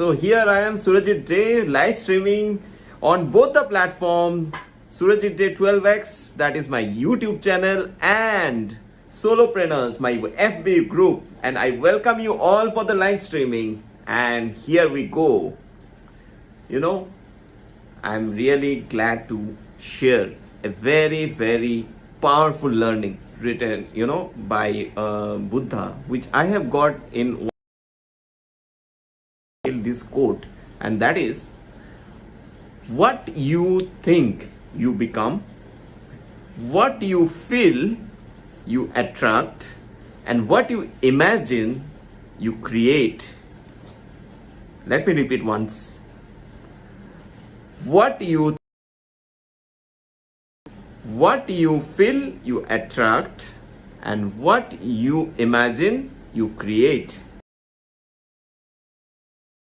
So here I am, Surajit Dey, live streaming on both the platforms, Surajit Dey 12x, that is my YouTube channel, and Solopreneurs, my FB group. And I welcome you all for the live streaming. And here we go. I'm really glad to share a very, very powerful learning written, by Buddha, which I have got in this quote, and that is, what you think you become, what you feel you attract, and what you imagine you create. Let me repeat once. What you feel you attract, and what you imagine you create.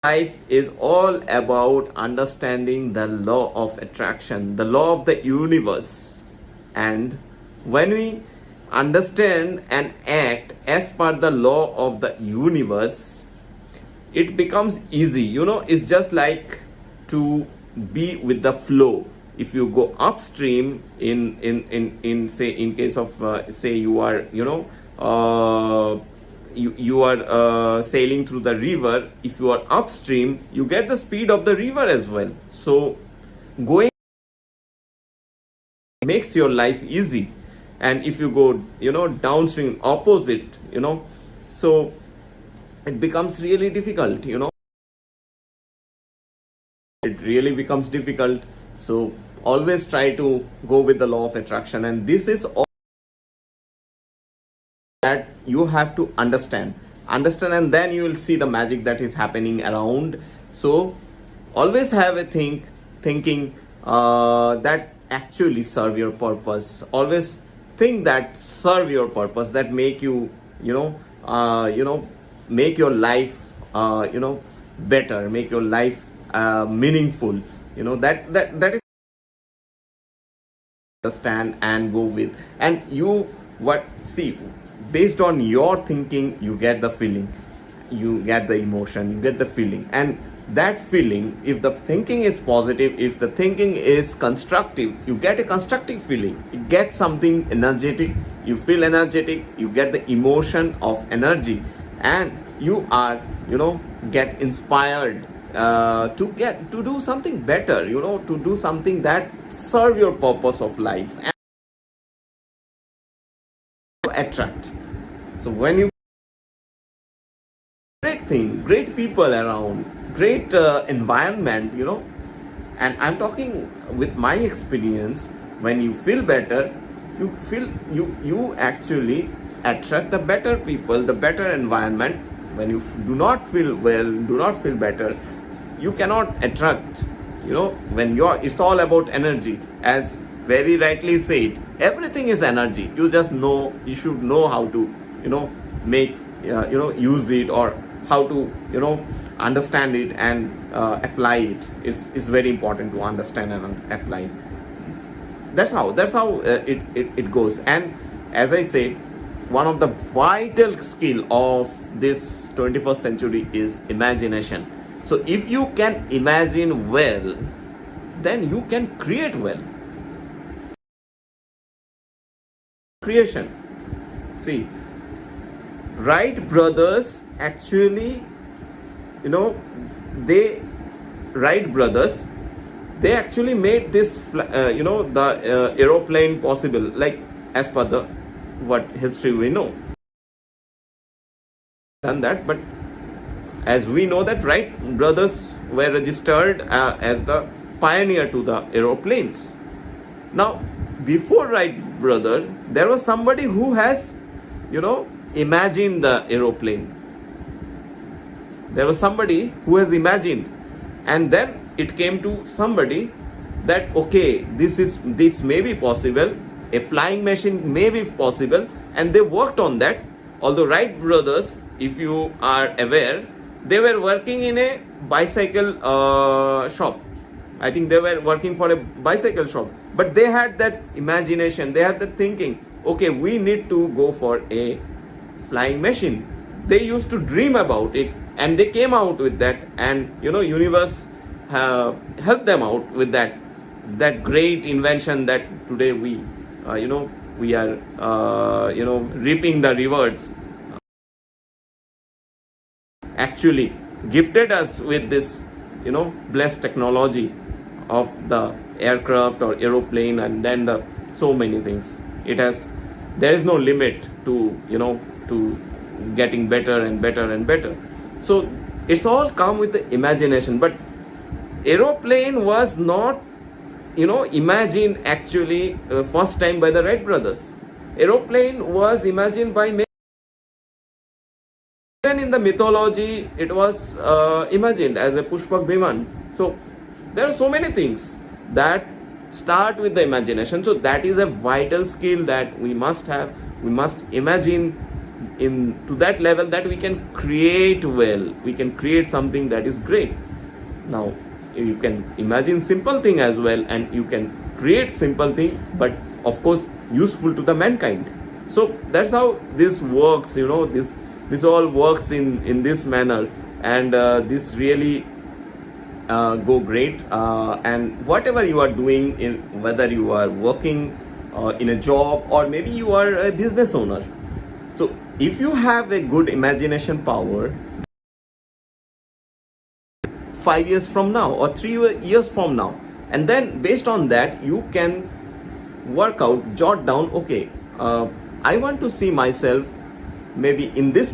Life is all about understanding the law of attraction, the law of the universe. And when we understand and act as per the law of the universe, it becomes easy. It's just like to be with the flow. If you go upstream in case of say you are you are sailing through the river. If you are upstream, you get the speed of the river as well. So going makes your life easy. And if you go downstream, opposite, so it becomes really difficult. It really becomes difficult. So always try to go with the law of attraction, and this is all that you have to understand, and then you will see the magic that is happening around. So always have a thinking that actually serve your purpose. Always think that serve your purpose, that make you make your life better, make your life meaningful. That is understand and go with. And based on your thinking, you get the feeling, you get the emotion, you get the feeling. And that feeling, if the thinking is positive, if the thinking is constructive, you get a constructive feeling. You get something energetic, you feel energetic, you get the emotion of energy, and you are get inspired to do something better, to do something that serve your purpose of life and attract. So when you great people around, great environment, and I'm talking with my experience, when you feel better, you actually attract the better people, the better environment. When you do not feel well, do not feel better, you cannot attract. It's all about energy, as very rightly said. Everything is energy. You should know how to make use it, or how to understand it and apply it. It's very important to understand and apply. That's how it goes. And as I said, one of the vital skill of this 21st century is imagination. So if you can imagine well, then you can create well. Creation. See, Wright brothers actually, they actually made this, the aeroplane possible, like as per the what history we know. Done that, but as we know that Wright brothers were registered as the pioneer to the aeroplanes. Now, before Wright brother, there was somebody who has, imagined the aeroplane. There was somebody who has imagined, and then it came to somebody that okay, this may be possible. A flying machine may be possible, and they worked on that. Although Wright brothers, if you are aware, they were working in a bicycle shop. I think they were working for a bicycle shop, but they had that imagination, they had the thinking, okay, we need to go for a flying machine. They used to dream about it, and they came out with that, and universe helped them out with that great invention that today we are reaping the rewards, actually gifted us with this blessed technology of the aircraft or aeroplane, and then the so many things. There is no limit to getting better and better and better. So it's all come with the imagination. But aeroplane was not imagined actually first time by the Wright brothers. Aeroplane was imagined by many. Even in the mythology, it was imagined as a Pushpak Bhiman. So there are so many things that start with the imagination. So that is a vital skill that we must have. We must imagine to that level that we can create well. We can create something that is great. Now, you can imagine simple thing as well, and you can create simple thing, but of course useful to the mankind. So that's how this works. This all works in this manner, and this really go great. And whatever you are doing, whether you are working in a job, or maybe you are a business owner, so if you have a good imagination power, 5 years from now or 3 years from now, and then based on that you can work out, jot down, okay, I want to see myself maybe in this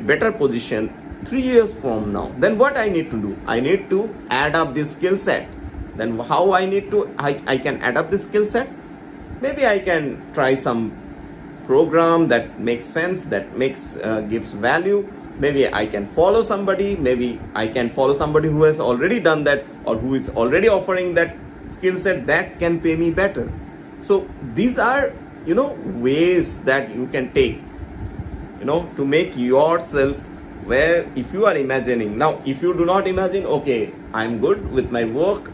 better position 3 years from now. Then what I need to do? I need to add up this skill set. Then how I can add up this skill set? Maybe I can try some program that makes sense, that gives value. Maybe I can follow somebody. Maybe I can follow somebody who has already done that, or who is already offering that skill set that can pay me better. So these are ways that you can take to make yourself, where if you are imagining. Now if you do not imagine, okay, I'm good with my work,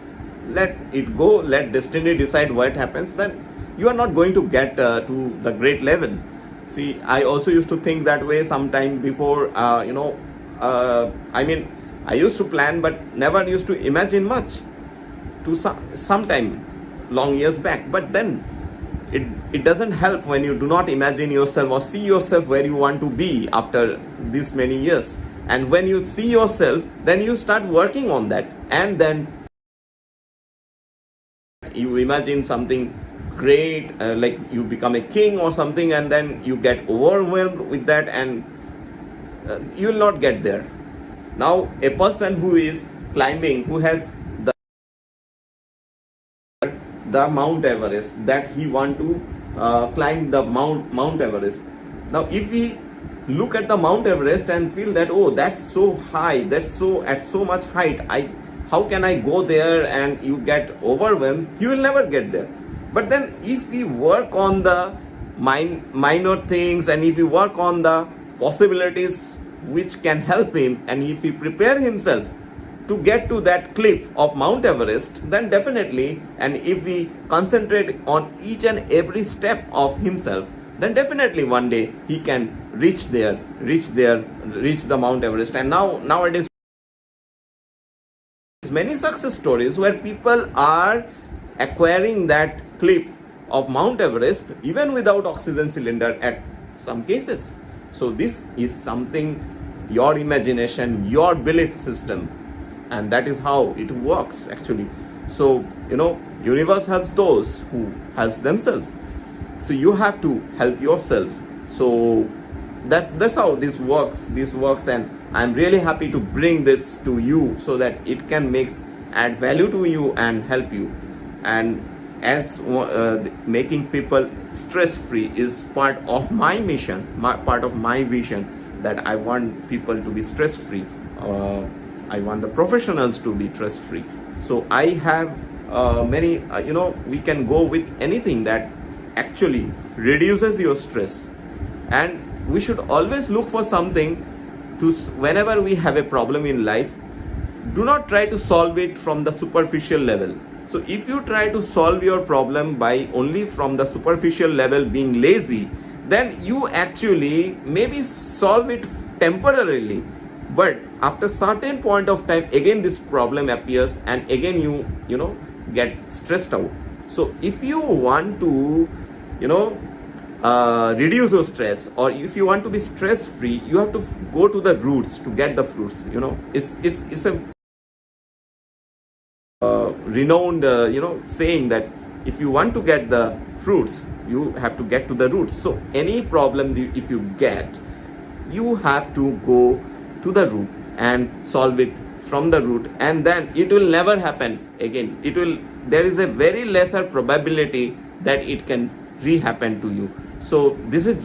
let it go, let destiny decide what happens, then you are not going to get to the great level. See, I also used to think that way sometime before. I used to plan but never used to imagine much to sometime long years back. But then it doesn't help when you do not imagine yourself or see yourself where you want to be after this many years. And when you see yourself, then you start working on that, and then you imagine something great, like you become a king or something, and then you get overwhelmed with that, and you will not get there. Now a person who is climbing, who has the Mount Everest, that he want to climb the Mount Everest. Now if we look at the Mount Everest and feel that, oh, that's so high, that's so at so much height, how can I go there, and you get overwhelmed, you will never get there. But then if we work on the minor things, and if we work on the possibilities which can help him, and if he prepare himself to get to that cliff of Mount Everest, then definitely, and if we concentrate on each and every step of himself, then definitely one day he can reach the Mount Everest. And nowadays many success stories where people are acquiring that cliff of Mount Everest even without oxygen cylinder at some cases. So this is something, your imagination, your belief system, and that is how it works actually. So universe helps those who helps themselves. So you have to help yourself. So that's how this works, and I'm really happy to bring this to you so that it can add value to you and help you. And as making people stress free is part of my mission, part of my vision, that I want people to be stress free. I want the professionals to be stress free. So I have many we can go with anything that actually reduces your stress. And we should always look for something to, whenever we have a problem in life, do not try to solve it from the superficial level. So if you try to solve your problem by only from the superficial level, being lazy, then you actually maybe solve it temporarily, but after certain point of time again this problem appears and again you get stressed out. So if you want to reduce your stress, or if you want to be stress free, you have to go to the roots to get the fruits. It's a renowned saying that if you want to get the fruits, you have to get to the roots. So any problem if you get, you have to go to the root and solve it from the root, and then it will never happen again. There is a very lesser probability that it can re-happen to you. So this is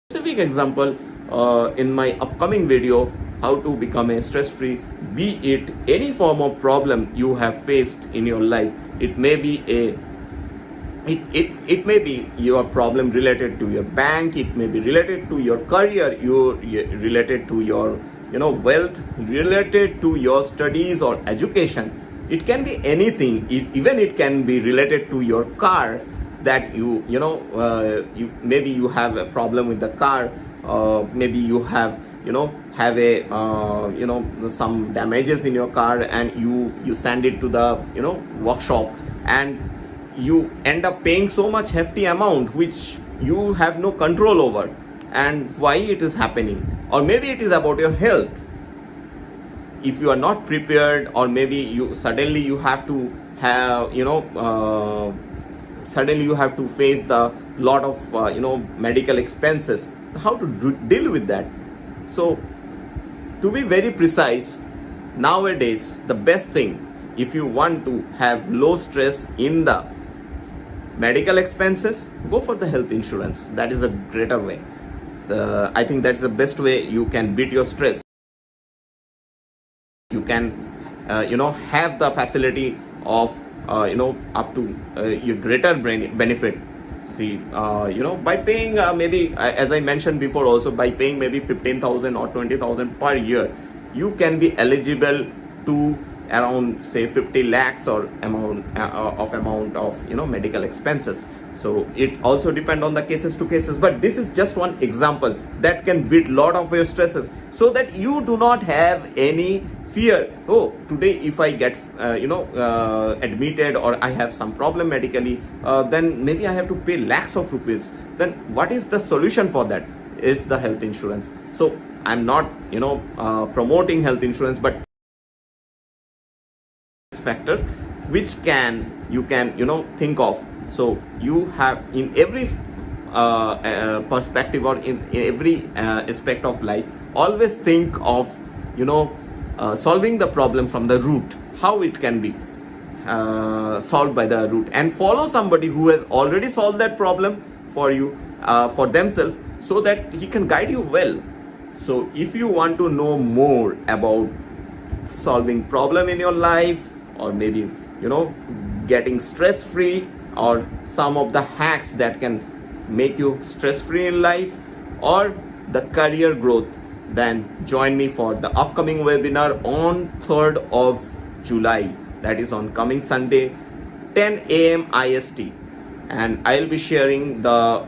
specific example in my upcoming video, how to become a stress-free, be it any form of problem you have faced in your life. It may be it may be your problem related to your bank, it may be related to your career, related to your wealth, related to your studies or education. It can be anything. Even it can be related to your car, that maybe you have a problem with the car, maybe you have some damages in your car, and you send it to the workshop, and you end up paying so much hefty amount which you have no control over. And why it is happening? Or maybe it is about your health. If you are not prepared, or maybe you suddenly have to face the lot of medical expenses. How to deal with that? So to be very precise, nowadays the best thing, if you want to have low stress in the medical expenses, go for the health insurance. That is a greater way. I think that's the best way you can beat your stress. You can have the facility of up to your greater benefit. See, by paying maybe, as I mentioned before also, by paying maybe 15,000 or 20,000 per year, you can be eligible to around say 50 lakhs or amount of medical expenses. So it also depend on the cases to cases, but this is just one example that can beat lot of your stresses, so that you do not have any fear. Oh, today if I get admitted, or I have some problem medically, then maybe I have to pay lakhs of rupees. Then what is the solution for that? Is the health insurance. So I'm not promoting health insurance, but factor which you can think of. So you have in every perspective, or in every aspect of life, always think of solving the problem from the root, how it can be solved by the root, and follow somebody who has already solved that problem for you, for themselves, so that he can guide you well. So if you want to know more about solving problem in your life, or maybe getting stress free, or some of the hacks that can make you stress free in life, or the career growth, then join me for the upcoming webinar on 3rd of July. That is on coming Sunday, 10 a.m. IST. And I'll be sharing the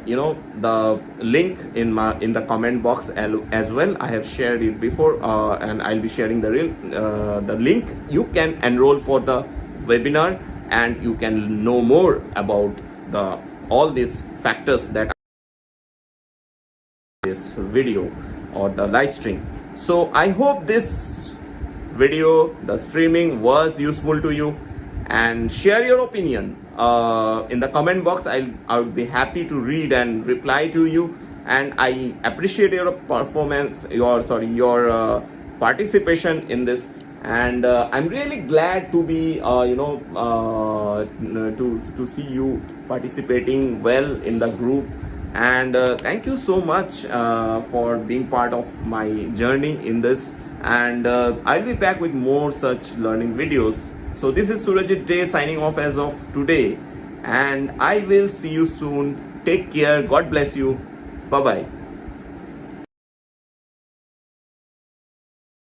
link in the comment box as well. I have shared it before, and I'll be sharing the link. You can enroll for the webinar, and you can know more about all these factors that this video or the live stream. So I hope this video, the streaming, was useful to you, and share your opinion in the comment box. I would be happy to read and reply to you, and I appreciate your performance, your participation in this, and I'm really glad to be to see you participating well in the group. And thank you so much for being part of my journey in this, and I'll be back with more such learning videos. So this is Surajit Dey signing off as of today, and I will see you soon. Take care. God bless you. Bye bye.